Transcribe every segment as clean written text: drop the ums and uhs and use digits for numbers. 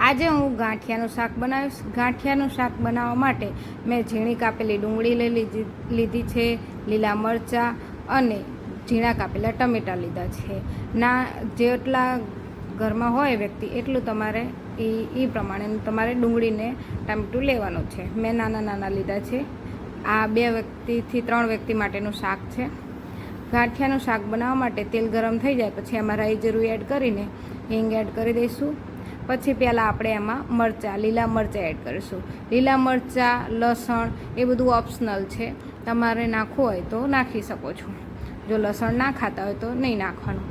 આજે હું ગાંઠિયાનું શાક બનાવીશ। ગાંઠિયાનું શાક બનાવવા માટે મેં ઝીણી કાપેલી ડુંગળી લીધી છે, લીલા મરચાં અને ઝીણા કાપેલા ટમેટાં લીધા છે। ના જેટલા ઘરમાં હોય વ્યક્તિ એટલું તમારે એ પ્રમાણે તમારે ડુંગળીને ટામેટું લેવાનું છે। મેં નાના નાના લીધા છે। આ 2 વ્યક્તિથી 3 વ્યક્તિ માટેનું શાક છે। ગાંઠિયાનું શાક બનાવવા માટે તેલ ગરમ થઈ જાય પછી એમાં રાઈ જીરું એડ કરીને હિંગ એડ કરી દઈશું। પછી પહેલાં આપણે એમાં લીલા મરચાં એડ કરીશું। લીલા મરચાં, લસણ એ બધું ઓપ્શનલ છે, તમારે નાખવું હોય તો નાખી શકો છો। જો લસણ ના ખાતા હોય તો નહીં નાખવાનું।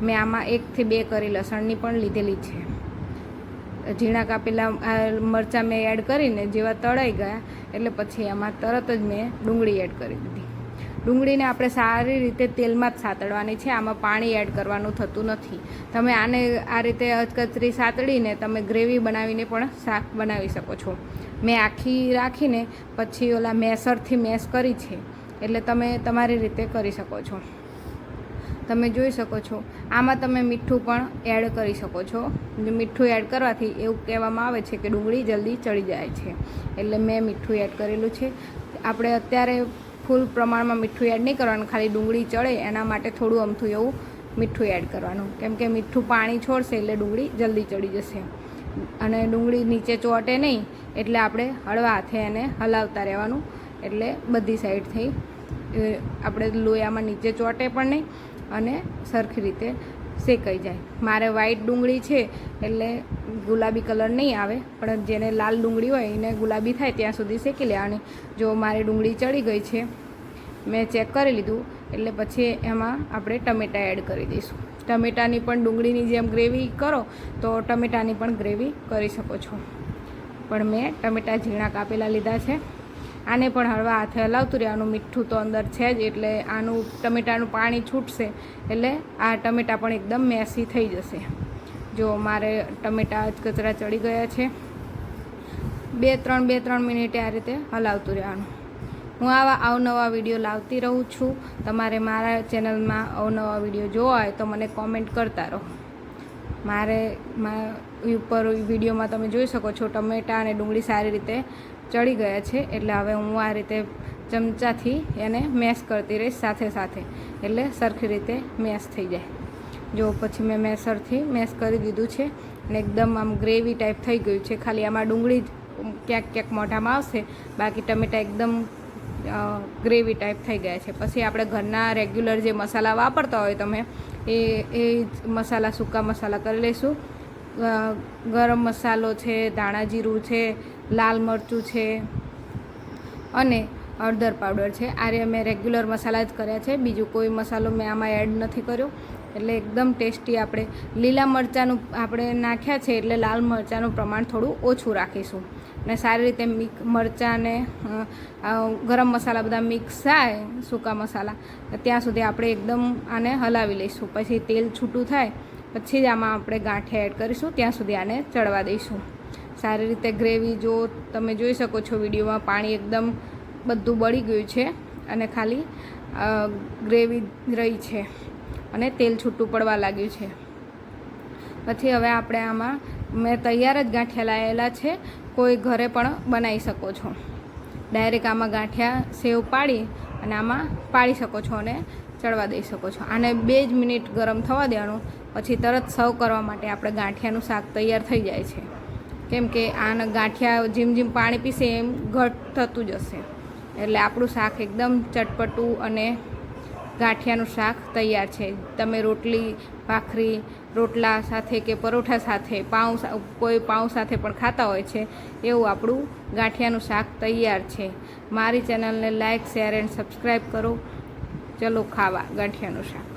મેં આમાં 1 થી 2 કરી લસણની પણ લીધેલી છે। ઝીણા કાપેલા મરચાં મેં એડ કરીને જેવા તળાઈ ગયા એટલે પછી એમાં તરત જ મેં ડુંગળી એડ કરી દીધી। ડુંગળીને આપણે સારી રીતે તેલમાં જ સાતળવાની છે, આમાં પાણી એડ કરવાનું થતું નથી। તમે આને આ રીતે અધકચરી સાતળીને તમે ગ્રેવી બનાવીને પણ શાક બનાવી શકો છો। મેં આખી રાખીને પછી ઓલા મેસરથી મેશ કરી છે, એટલે તમે તમારી રીતે કરી શકો છો। તમે જોઈ શકો છો આમાં તમે મીઠું પણ એડ કરી શકો છો। મીઠું એડ કરવાથી એવું કહેવામાં આવે છે કે ડુંગળી જલ્દી ચડી જાય છે, એટલે મેં મીઠું એડ કરેલું છે। આપણે અત્યારે ફૂલ પ્રમાણમાં મીઠું એડ નહીં કરવાનું, ખાલી ડુંગળી ચડે એના માટે થોડું અમથું એવું મીઠું એડ કરવાનું, કેમ કે મીઠું પાણી છોડશે એટલે ડુંગળી જલ્દી ચડી જશે। અને ડુંગળી નીચે ચોંટે નહીં એટલે આપણે હળવા હાથે એને હલાવતા રહેવાનું, એટલે બધી સાઈડથી આપણે લોયામાં નીચે ચોંટે પણ નહીં અને સરખી રીતે શેકાઈ જાય। મારે વ્હાઈટ ડુંગળી છે એટલે ગુલાબી કલર નહીં આવે, પણ જેને લાલ ડુંગળી હોય એને ગુલાબી થાય ત્યાં સુધી શેકી લેવાની। જો મારી ડુંગળી ચડી ગઈ છે, મેં ચેક કરી લીધું, એટલે પછી એમાં આપણે ટમેટાં એડ કરી દઈશું। ટમેટાની પણ ડુંગળીની જેમ ગ્રેવી કરો તો ટમેટાની પણ ગ્રેવી કરી શકો છો, પણ મેં ટમેટાં ઝીણા કાપેલા લીધા છે। આને પણ હળવા હાથે હલાવતું રહેવાનું। મીઠું તો અંદર છે જ એટલે આનું ટમેટાનું પાણી છૂટશે એટલે આ ટમેટાં પણ એકદમ મેસી થઈ જશે। જો મારે ટમેટાં જ કચરા ચડી ગયા છે, 2-3 મિનિટે આ રીતે હલાવતું રહેવાનું। હું આવા અવનવા વિડીયો લાવતી રહું છું। તમારે મારા ચેનલમાં અવનવા વિડીયો જોવા હોય તો મને કોમેન્ટ કરતા રહો। મારે ઉપર વિડીયોમાં તમે જોઈ શકો છો ટમેટાં અને ડુંગળી સારી રીતે ચડી ગયા છે, એટલે હવે હું આ રીતે ચમચાથી એને મેશ કરતી રહીશ સાથે સાથે, એટલે સરખી રીતે મેશ થઈ જાય। જો પછી મેં મેસરથી મેશ કરી દીધું છે અને એકદમ આમ ગ્રેવી ટાઈપ થઈ ગયું છે। ખાલી આમાં ડુંગળી ક્યાંક ક્યાંક મોઢામાં આવશે, બાકી ટમેટાં એકદમ ગ્રેવી ટાઈપ થઈ ગયા છે। પછી આપણે ઘરના રેગ્યુલર જે મસાલા વાપરતા હોય તમે એ મસાલા, સૂકા મસાલા કરી લઈશું। ગરમ મસાલો છે, ધાણા જીરું છે, લાલ મરચું છે અને હળદર પાવડર છે। આ રે મેં રેગ્યુલર મસાલા જ કર્યા છે, બીજું કોઈ મસાલો મેં આમાં એડ નથી કર્યો, એટલે એકદમ ટેસ્ટી। આપણે લીલા મરચાંનું આપણે નાખ્યા છે એટલે લાલ મરચાંનું પ્રમાણ થોડું ઓછું રાખીશું, અને સારી રીતે મરચાં અને ગરમ મસાલા બધા મિક્સ થાય, સૂકા મસાલા, ત્યાં સુધી આપણે એકદમ આને હલાવી લઈશું। પછી તેલ છૂટું થાય પછી જ આમાં આપણે ગાંઠિયા એડ કરીશું, ત્યાં સુધી આને ચડવા દઈશું। સારી રીતે ગ્રેવી જો તમે જોઈ શકો છો વિડીયોમાં, પાણી એકદમ બધું બળી ગયું છે અને ખાલી ગ્રેવી રહી છે અને તેલ છૂટું પડવા લાગ્યું છે। પછી હવે આપણે આમાં મેં તૈયાર જ ગાંઠિયા લાવેલા છે, કોઈ ઘરે પણ બનાવી શકો છો। ડાયરેક્ટ આમાં ગાંઠિયા સેવ પાડી અને આમાં પાડી શકો છો અને ચડવા દઈ શકો છો। આને 2 જ મિનિટ ગરમ થવા દેવાનું, પછી તરત સર્વ કરવા માટે આપણે ગાંઠિયાનું શાક તૈયાર થઈ જાય છે, કેમ કે આના ગાંઠિયા જેમ જેમ પાણી પીશે એમ ઘટ થતું જશે, એટલે આપણું શાક એકદમ ચટપટું અને ગાંઠિયાનું શાક તૈયાર છે। તમે રોટલી, ભાખરી, રોટલા સાથે કે પરોઠા સાથે, કોઈ પાઉં સાથે પણ ખાતા હોય છે, એવું આપણું ગાંઠિયાનું શાક તૈયાર છે। મારી ચેનલને લાઇક, શેર એન્ડ સબસ્ક્રાઈબ કરો। ચલો ખાવા ગાંઠિયાનું શાક।